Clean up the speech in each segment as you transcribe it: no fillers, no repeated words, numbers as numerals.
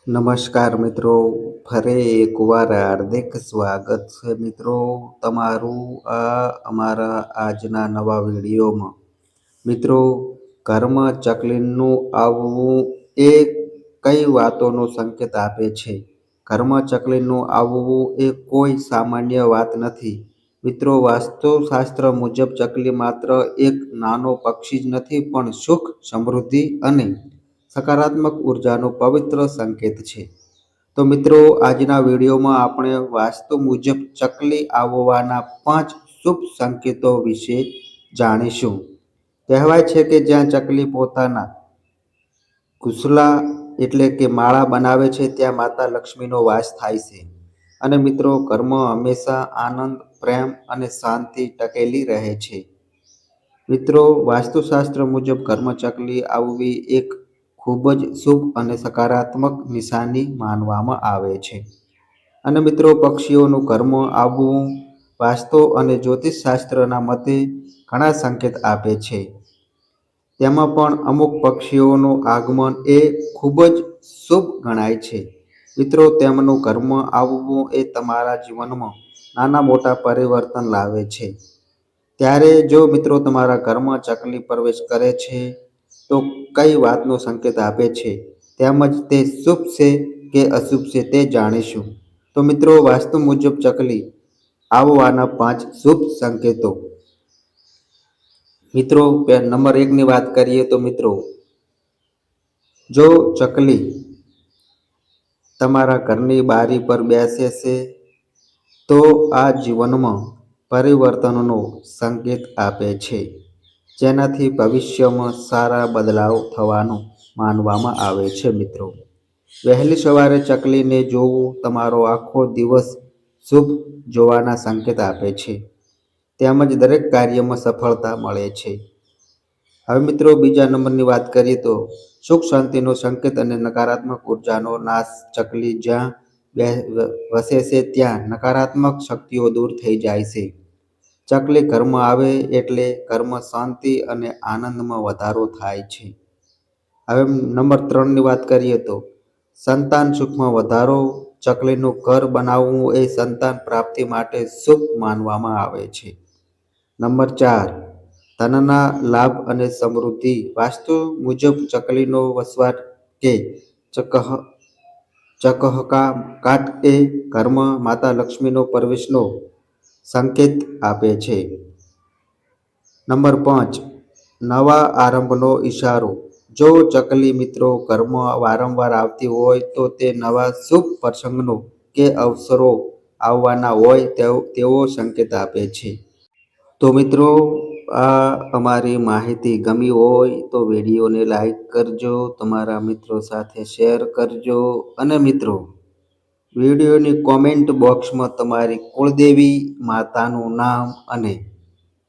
નમસ્કાર મિત્રો, ફરી એકવાર હાર્દિક સ્વાગત છે મિત્રો તમારું અમારા આજના નવા વિડીયોમાં. મિત્રો, ઘરમાં ચકલીનું આવવું એ કઈ વાતોનો સંકેત આપે છે? ઘરમાં ચકલીનું આવવું એ કોઈ સામાન્ય વાત નથી. મિત્રો, વાસ્તુશાસ્ત્ર મુજબ ચકલી માત્ર એક નાનો પક્ષી જ નથી પણ સુખ, સમૃદ્ધિ અને સકારાત્મક ઉર્જાનો પવિત્ર સંકેત છે. તો મિત્રો, આજના વિડીયોમાં આપણે વાસ્તુ મુજબ ચકલી આવવાના 5 શુભ સંકેતો વિશે જાણીશું. કહેવાય છે કે જ્યાં ચકલી પોતાના ઘોંસલા એટલે કે માળા બનાવે છે ત્યાં માતા લક્ષ્મીનો વાસ થાય છે. અને મિત્રો, ઘરમાં હંમેશા આનંદ, પ્રેમ અને શાંતિ ટકેલી રહે છે. મિત્રો, વાસ્તુશાસ્ત્ર મુજબ ઘરમાં ચકલી આવવી એક ખૂબ જ શુભ અને સકારાત્મક નિશાની માનવામાં આવે છે. અને મિત્રો, પક્ષીઓનું ઘરમાં આવવું વાસ્તુ અને જ્યોતિષશાસ્ત્રના મતે ઘણા સંકેત આપે છે. તેમાં પણ અમુક પક્ષીઓનું આગમન એ ખૂબ જ શુભ ગણાય છે. મિત્રો, તેમનું ઘરમાં આવવું એ તમારા જીવનમાં નાના મોટા પરિવર્તન લાવે છે. ત્યારે જો મિત્રો તમારા ઘરમાં ચકલી પ્રવેશ કરે છે તો કઈ વાતનો સંકેત આપે છે, તેમજ તે શુભ છે કે અશુભ છે તે જાણીશું. તો મિત્રો, વાસ્તુ મુજબ ચકલી આવવાના 5 શુભ સંકેતો. મિત્રો, નંબર 1ની વાત કરીએ તો મિત્રો, જો ચકલી તમારા ઘરની બારી પર બેસે છે તો આ જીવનમાં પરિવર્તનનો સંકેત આપે છે, જેનાથી ભવિષ્યમાં સારા બદલાવ થવાનું માનવામાં આવે છે. મિત્રો, વહેલી સવારે ચકલીને જોવું તમારો આખો દિવસ શુભ જોવાના સંકેત આપે છે, તેમજ દરેક કાર્યમાં સફળતા મળે છે. હવે મિત્રો, બીજા નંબરની વાત કરીએ તો સુખ શાંતિનો સંકેત અને નકારાત્મક ઉર્જાનો નાશ. ચકલી જ્યાં વસે છે ત્યાં નકારાત્મક શક્તિઓ દૂર થઈ જાય છે. ચકલી ઘરમાં આવે એટલે ઘરમાં શાંતિ અને આનંદમાં વધારો થાય છે. હવે નંબર 3ની વાત કરીએ તો સંતાન સુખમાં વધારો. ચકલીનું ઘર બનાવવું એ સંતાન પ્રાપ્તિ માટે શુભ માનવામાં આવે છે. નંબર 4, ધનના લાભ અને સમૃદ્ધિ. વાસ્તુ મુજબ ચકલીનો વસવાટ કે ચકહકાટ એ ઘરમાં માતા લક્ષ્મીનો પ્રવેશનો સંકેત આપે છે. નંબર 5, નવા આરંભનો ઇશારો. જો ચકલી મિત્રો ઘરમાં વારંવાર આવતી હોય તો તે નવા શુભ પ્રસંગનો કે અવસરો આવવાના હોય તેવો સંકેત આપે છે. તો મિત્રો, આ અમારી માહિતી ગમી હોય તો વિડીયોને લાઈક કરજો, તમારા મિત્રો સાથે શેર કરજો અને મિત્રો, વિડીયોની કોમેન્ટ બોક્સમાં તમારી કુળદેવી માતાનું નામ અને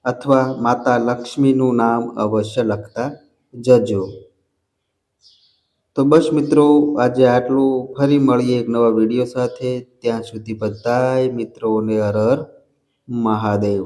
અથવા માતા લક્ષ્મીનું નામ અવશ્ય લખતા જજો. તો બસ મિત્રો, આજે આટલું. ફરી મળીએ એક નવા વિડીયો સાથે. ત્યાં સુધી બધાય મિત્રોને હર હર મહાદેવ.